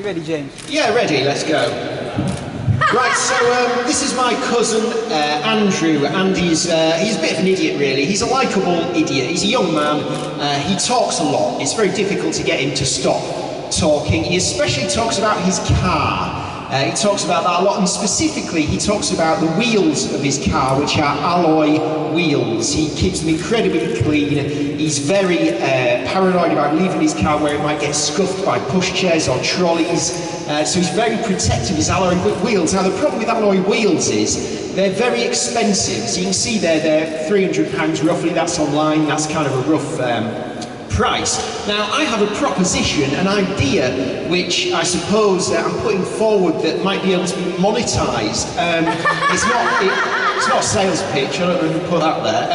ready, James? Yeah, ready, let's go. Right, so this is my cousin Andrew, and he's a bit of an idiot really. He's a likeable idiot. He's a young man, he talks a lot. It's very difficult to get him to stop talking. He especially talks about his car. He talks about that a lot, and specifically he talks about the wheels of his car, which are alloy wheels. He keeps them incredibly clean. He's very paranoid about leaving his car where it might get scuffed by pushchairs or trolleys. So he's very protective of his alloy wheels. Now the problem with alloy wheels is they're very expensive. So you can see there, they're £300 roughly. That's online. That's kind of a rough price. Now I have a proposition, an idea, which I suppose I'm putting forward that might be able to be monetised. It's not a sales pitch. I don't know if you put that there.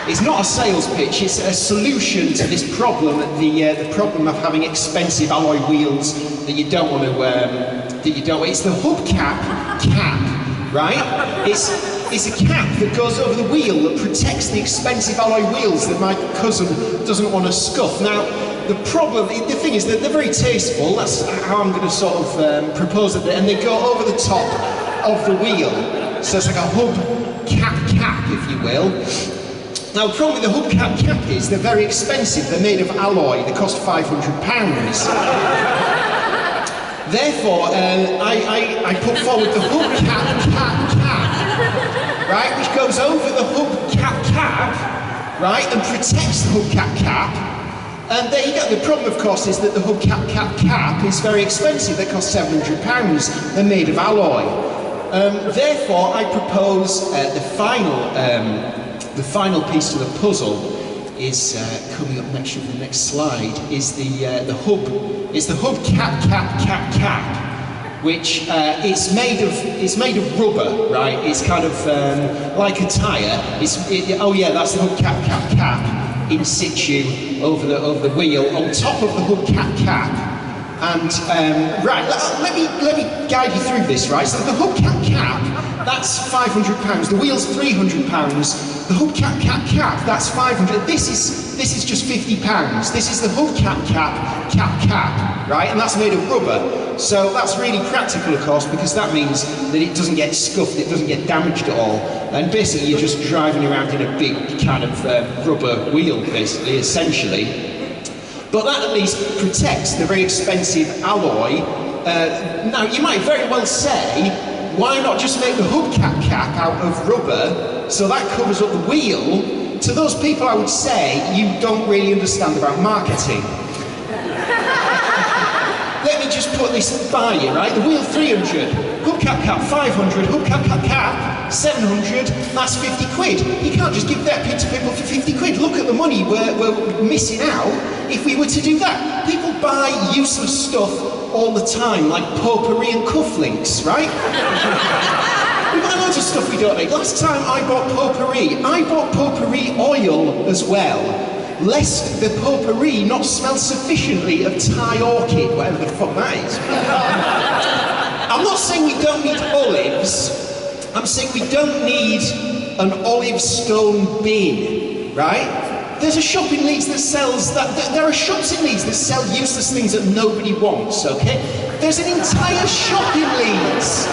It's not a sales pitch. It's a solution to this problem, the problem of having expensive alloy wheels that you don't want to. It's the hubcap cap, right? It's a cap that goes over the wheel that protects the expensive alloy wheels that my cousin doesn't want to scuff. Now, the thing is that they're very tasteful. That's how I'm going to sort of propose it, and they go over the top of the wheel. So it's like a hub cap, if you will. Now, the problem with the hubcap cap is they're very expensive. They're made of alloy. They cost £500. Therefore, I put forward the hubcap cap, right, which goes over the hubcap cap, right, and protects the hubcap cap. And there you go. The problem, of course, is that the hubcap cap is very expensive. They cost £700. They're made of alloy. Therefore, I propose the final piece to the puzzle is coming up next on the next slide. Is the hub cap, which it's made of rubber, right? It's kind of like a tyre. Oh yeah, that's the hub cap in situ over the wheel on top of the hub cap. And right, let me guide you through this, right? So the hubcap cap, that's £500. The wheel's £300. The hubcap cap, that's £500. This is just £50. This is the hubcap cap, right? And that's made of rubber. So that's really practical, of course, because that means that it doesn't get scuffed, it doesn't get damaged at all. And basically, you're just driving around in a big kind of rubber wheel, basically, essentially. But that at least protects the very expensive alloy. Now, you might very well say, why not just make the hubcap cap out of rubber so that covers up the wheel? To those people, I would say, you don't really understand about marketing. Let me just put this by you, right? The wheel 300, hubcap cap 500, hubcap cap 700, that's 50 quid. You can't just give that to people for 50 quid. Look at the money we're missing out if we were to do that. People buy useless stuff all the time, like potpourri and cufflinks, right? We've got loads of stuff we don't need. Last time I bought potpourri oil as well, lest the potpourri not smell sufficiently of Thai orchid, whatever the fuck that is. I'm not saying we don't need olives, I'm saying we don't need an olive stone bin, right? There's a shop in Leeds that sells that. There are shops in Leeds that sell useless things that nobody wants, okay? There's an entire shop in Leeds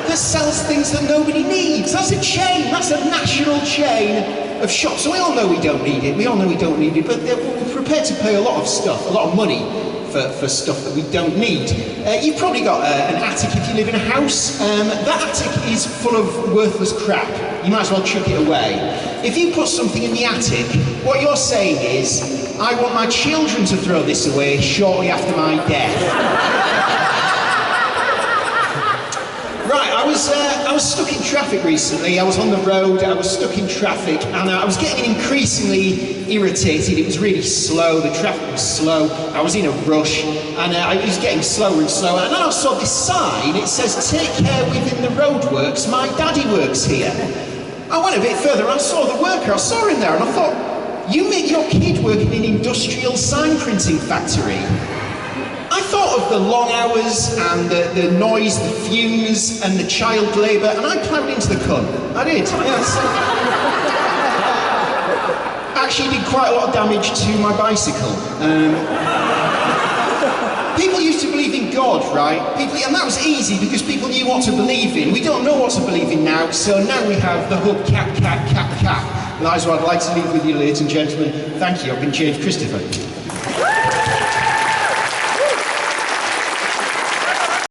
that sells things that nobody needs. That's a chain, that's a national chain of shops. So we all know we don't need it, but we're prepared to pay a lot of money for stuff that we don't need. You've probably got an attic if you live in a house. That attic is full of worthless crap. You might as well chuck it away. If you put something in the attic, what you're saying is, I want my children to throw this away shortly after my death. Right, I was stuck in traffic recently. I was on the road, I was stuck in traffic, and I was getting increasingly irritated. It was really slow, the traffic was slow, I was in a rush, and I was getting slower and slower. And then I saw this sign, it says, "Take care within the roadworks, my daddy works here." I went a bit further and I saw the worker, I saw him there, and I thought, you make your kid work in an industrial sign printing factory. I thought of the long hours and the noise, the fumes and the child labour, and I ploughed into the cunt. I did, yes. Actually did quite a lot of damage to my bicycle. People used to believe in God, right? And that was easy because people knew what to believe in. We don't know what to believe in now, so now we have the hub, cat, cat, cat, cat. And that is what I'd like to leave with you, ladies and gentlemen. Thank you. I've been James Christopher.